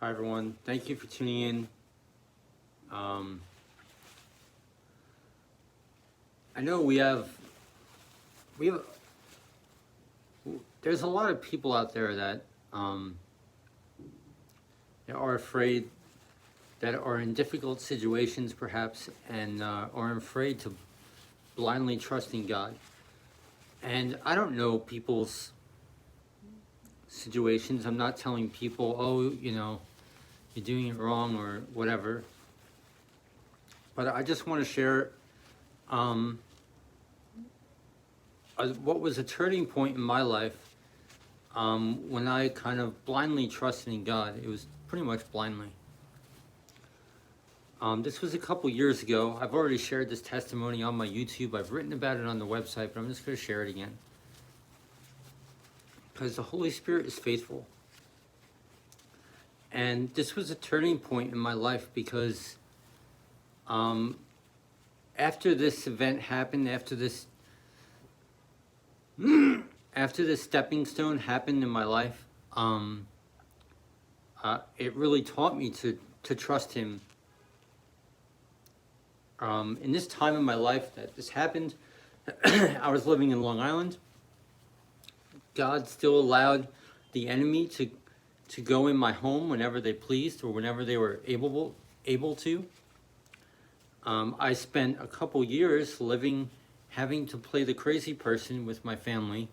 Hi everyone, thank you for tuning in. Um, I know we have there's a lot of people out there that are afraid, that are in difficult situations perhaps, and are afraid to blindly trusting God. And I don't know people's situations. I'm not telling people, oh, you're doing it wrong or whatever. But I just want to share what was a turning point in my life when I kind of blindly trusted in God. It was pretty much blindly. This was a couple years ago. I've already shared this testimony on my YouTube. I've written about it on the website, but I'm just going to share it again. Because the Holy Spirit is faithful. And this was a turning point in my life because after this event happened, after this stepping stone happened in my life, it really taught me to trust Him. In this time in my life that this happened, I was living in Long Island. God still allowed the enemy to go in my home whenever they pleased or whenever they were able to. I spent a couple years having to play the crazy person with my family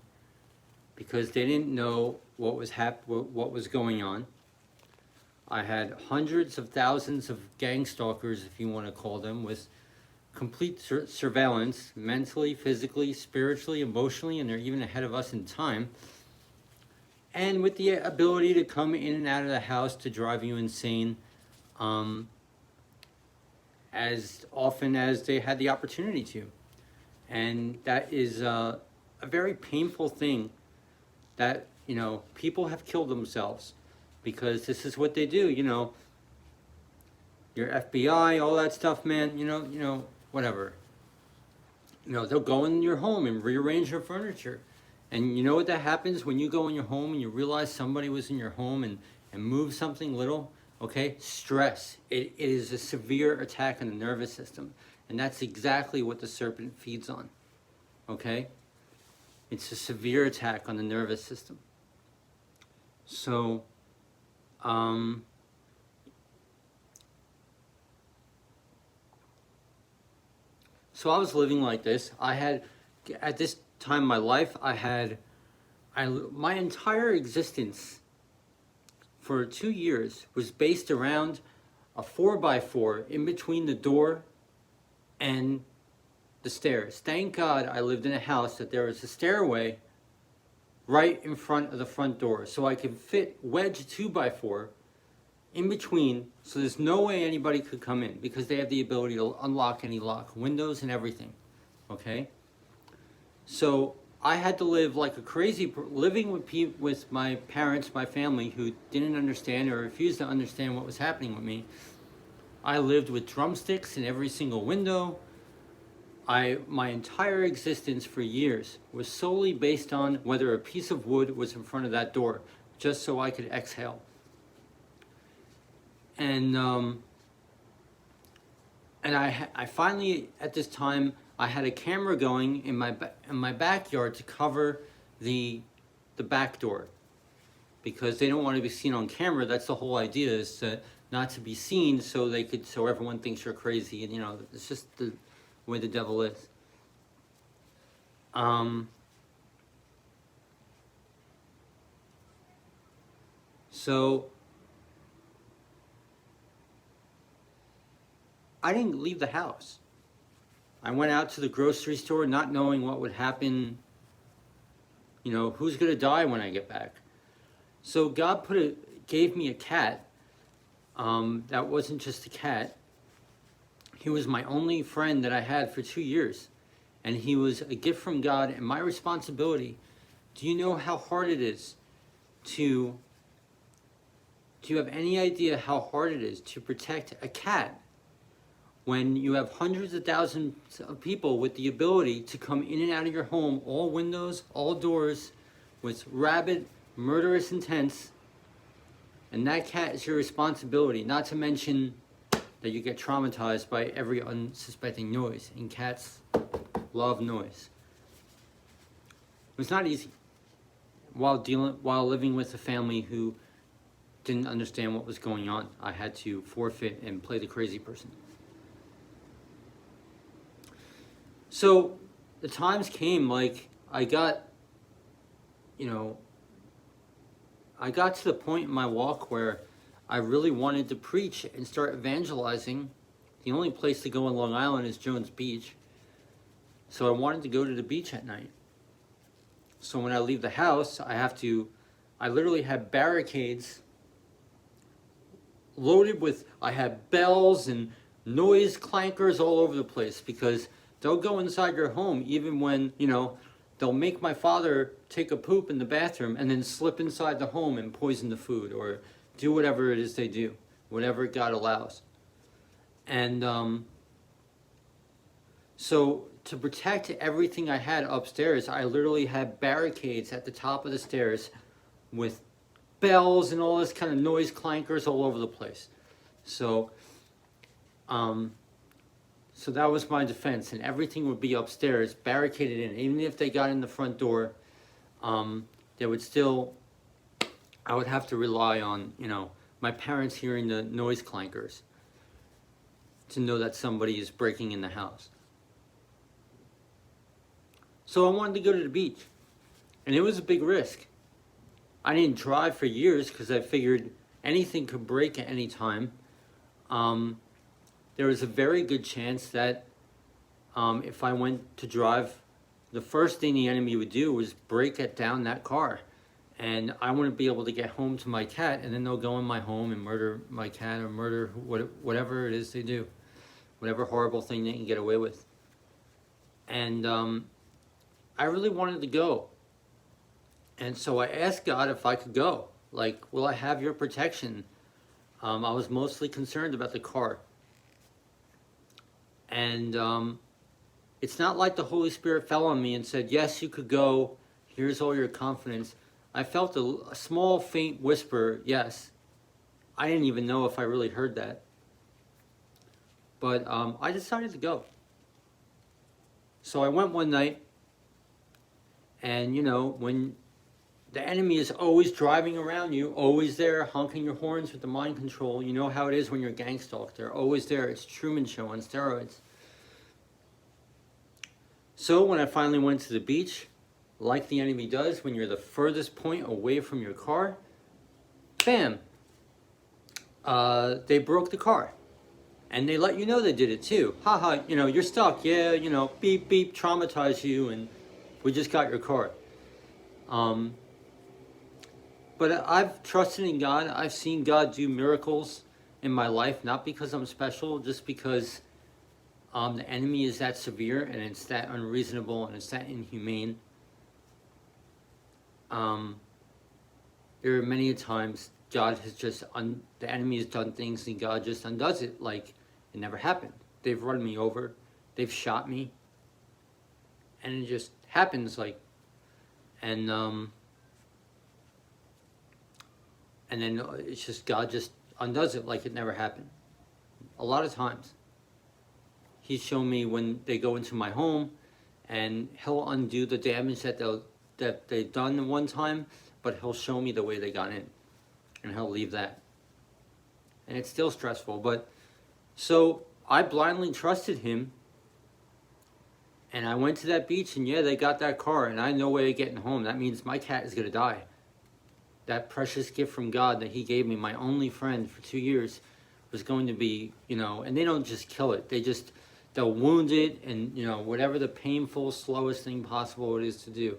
because they didn't know what was going on. I had hundreds of thousands of gang stalkers, if you want to call them, with complete surveillance, mentally, physically, spiritually, emotionally, and they're even ahead of us in time. And with the ability to come in and out of the house to drive you insane, as often as they had the opportunity to. And that is a very painful thing that, people have killed themselves because this is what they do, your FBI, all that stuff, man, whatever. They'll go in your home and rearrange your furniture. And you know what that happens when you go in your home and you realize somebody was in your home and moved something little? Okay, stress. It is a severe attack on the nervous system. And that's exactly what the serpent feeds on. Okay? It's a severe attack on the nervous system. So, so I was living like this. At this time in my life, my entire existence for 2 years was based around a 4x4 in between the door and the stairs. Thank God I lived in a house that there was a stairway right in front of the front door, so I could wedge a 2x4 in between, so there's no way anybody could come in because they have the ability to unlock any lock, windows and everything. Okay? So I had to live like a crazy, living with my parents, my family, who didn't understand or refused to understand what was happening with me. I lived with drumsticks in every single window. My entire existence for years was solely based on whether a piece of wood was in front of that door, just so I could exhale. And I finally, at this time, I had a camera going in my backyard to cover the back door because they don't want to be seen on camera. That's the whole idea, is not to be seen so everyone thinks you're crazy, and it's just the way the devil is. So I didn't leave the house. I went out to the grocery store not knowing what would happen, who's going to die when I get back. So God gave me a cat that wasn't just a cat. He was my only friend that I had for 2 years. And he was a gift from God and my responsibility. Do you know how hard it is do you have any idea how hard it is to protect a cat when you have hundreds of thousands of people with the ability to come in and out of your home, all windows, all doors, with rabid, murderous intents, And that cat is your responsibility, not to mention that you get traumatized by every unsuspecting noise. And cats love noise. It was not easy while living with a family who didn't understand what was going on. I had to forfeit and play the crazy person. So the times came, like, I got to the point in my walk where I really wanted to preach and start evangelizing. The only place to go in Long Island is Jones Beach. So I wanted to go to the beach at night. So when I leave the house, I literally had barricades loaded with, I had bells and noise clankers all over the place, because they'll go inside your home even when, they'll make my father take a poop in the bathroom and then slip inside the home and poison the food, or do whatever it is they do, whatever God allows. And so to protect everything I had upstairs, I literally had barricades at the top of the stairs with bells and all this kind of noise clankers all over the place. So that was my defense, and everything would be upstairs, barricaded in. Even if they got in the front door, they would still, I would have to rely on, my parents hearing the noise clankers to know that somebody is breaking in the house. So I wanted to go to the beach, and it was a big risk. I didn't drive for years because I figured anything could break at any time. There was a very good chance that if I went to drive, the first thing the enemy would do was break down that car. And I wouldn't be able to get home to my cat, and then they'll go in my home and murder my cat, or murder whatever it is they do. Whatever horrible thing they can get away with. And I really wanted to go. And so I asked God if I could go. Like, will I have your protection? I was mostly concerned about the car. And it's not like the Holy Spirit fell on me and said, yes, you could go. Here's all your confidence. I felt a small, faint whisper, yes. I didn't even know if I really heard that. But I decided to go. So I went one night. And, when the enemy is always driving around you, always there, honking your horns with the mind control. You know how it is when you're gang stalked. They're always there. It's Truman Show on steroids. So when I finally went to the beach, like the enemy does, when you're the furthest point away from your car, bam, they broke the car. And they let you know they did it too. Haha, you're stuck. Yeah, beep, beep, traumatize you, and we just got your car. But I've trusted in God. I've seen God do miracles in my life, not because I'm special, just because the enemy is that severe, and it's that unreasonable, and it's that inhumane. There are many times God has just, the enemy has done things and God just undoes it like it never happened. They've run me over, they've shot me, and it just happens and then it's just, God just undoes it like it never happened. A lot of times. He's shown me when they go into my home, and he'll undo the damage that they've done one time, but he'll show me the way they got in, and he'll leave that. And it's still stressful, but so I blindly trusted him, and I went to that beach, and yeah, they got that car, and I had no way of getting home. That means my cat is going to die. That precious gift from God that he gave me, my only friend for 2 years, was going to be, and they don't just kill it. They'll wound it, and, whatever the painful, slowest thing possible it is to do.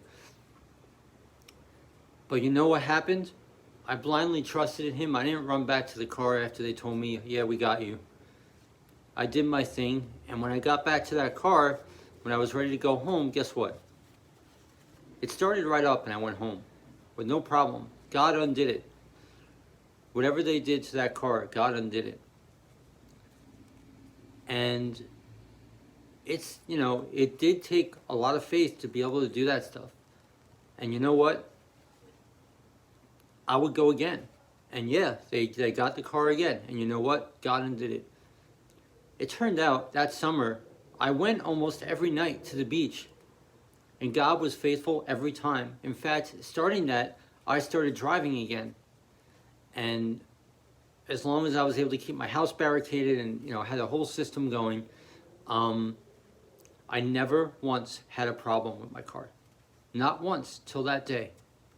But you know what happened? I blindly trusted in him. I didn't run back to the car after they told me, yeah, we got you. I did my thing, and when I got back to that car, when I was ready to go home, guess what? It started right up, and I went home with no problem. God undid it. Whatever they did to that car, God undid it. And it's, it did take a lot of faith to be able to do that stuff. And you know what? I would go again. And yeah, they got the car again. And you know what? God undid it. It turned out that summer, I went almost every night to the beach. And God was faithful every time. In fact, starting that, I started driving again. And as long as I was able to keep my house barricaded and, you know, had a whole system going, I never once had a problem with my car. Not once till that day.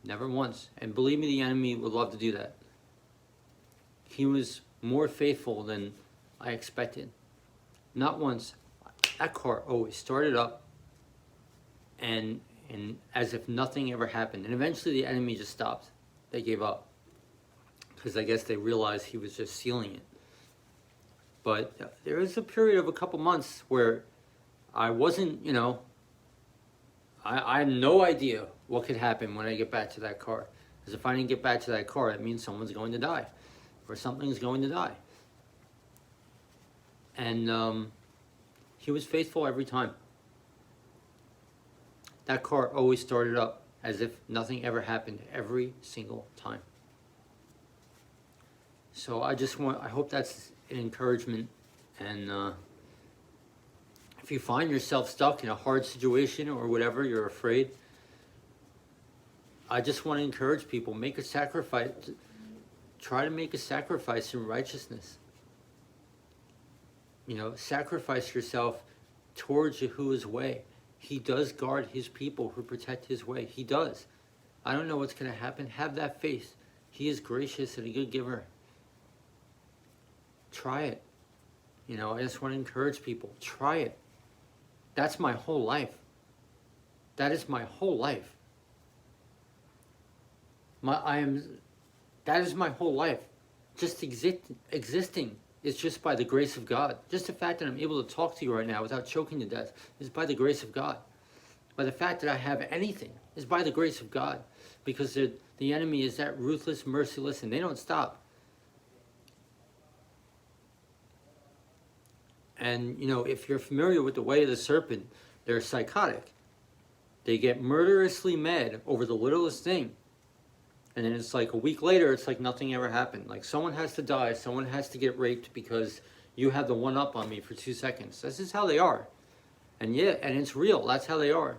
Never once. And believe me, the enemy would love to do that. He was more faithful than I expected. Not once. That car always started up and as if nothing ever happened. And eventually the enemy just stopped. They gave up. Because I guess they realized he was just sealing it. But there was a period of a couple months where I wasn't, you know, I had no idea what could happen when I get back to that car. Because if I didn't get back to that car, it means someone's going to die. Or something's going to die. And he was faithful every time. That car always started up as if nothing ever happened every single time. So I hope that's an encouragement. And if you find yourself stuck in a hard situation or whatever, you're afraid, I just want to encourage people, make a sacrifice. Try to make a sacrifice in righteousness. You know, sacrifice yourself towards Yahuwah's way. He does guard his people who protect his way. He does. I don't know what's going to happen. Have that faith. He is gracious and a good giver. Try it. You know, I just want to encourage people. Try it. That's my whole life. That is my whole life. That is my whole life. Just existing is just by the grace of God. Just the fact that I'm able to talk to you right now without choking to death is by the grace of God. By the fact that I have anything is by the grace of God. Because the enemy is that ruthless, merciless, and they don't stop. And, you know, if you're familiar with the way of the serpent, they're psychotic. They get murderously mad over the littlest thing. And then it's like a week later, it's like nothing ever happened. Like someone has to die, someone has to get raped because you have the one up on me for 2 seconds. This is how they are. And yeah, and it's real. That's how they are.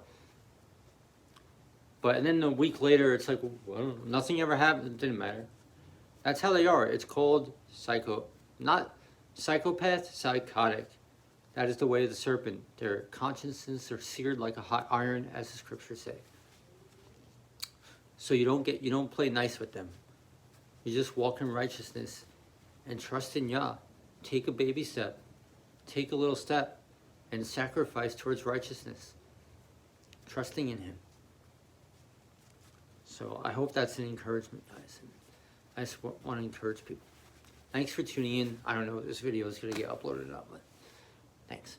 But and then a week later, it's like, well, nothing ever happened. It didn't matter. That's how they are. It's called not psychopath, psychotic. That is the way of the serpent. Their consciences are seared like a hot iron, as the scriptures say. So you don't play nice with them. You just walk in righteousness and trust in Yah. Take a baby step. Take a little step and sacrifice towards righteousness. Trusting in him. So I hope that's an encouragement, guys. I just want to encourage people. Thanks for tuning in. I don't know if this video is going to get uploaded or not, but thanks.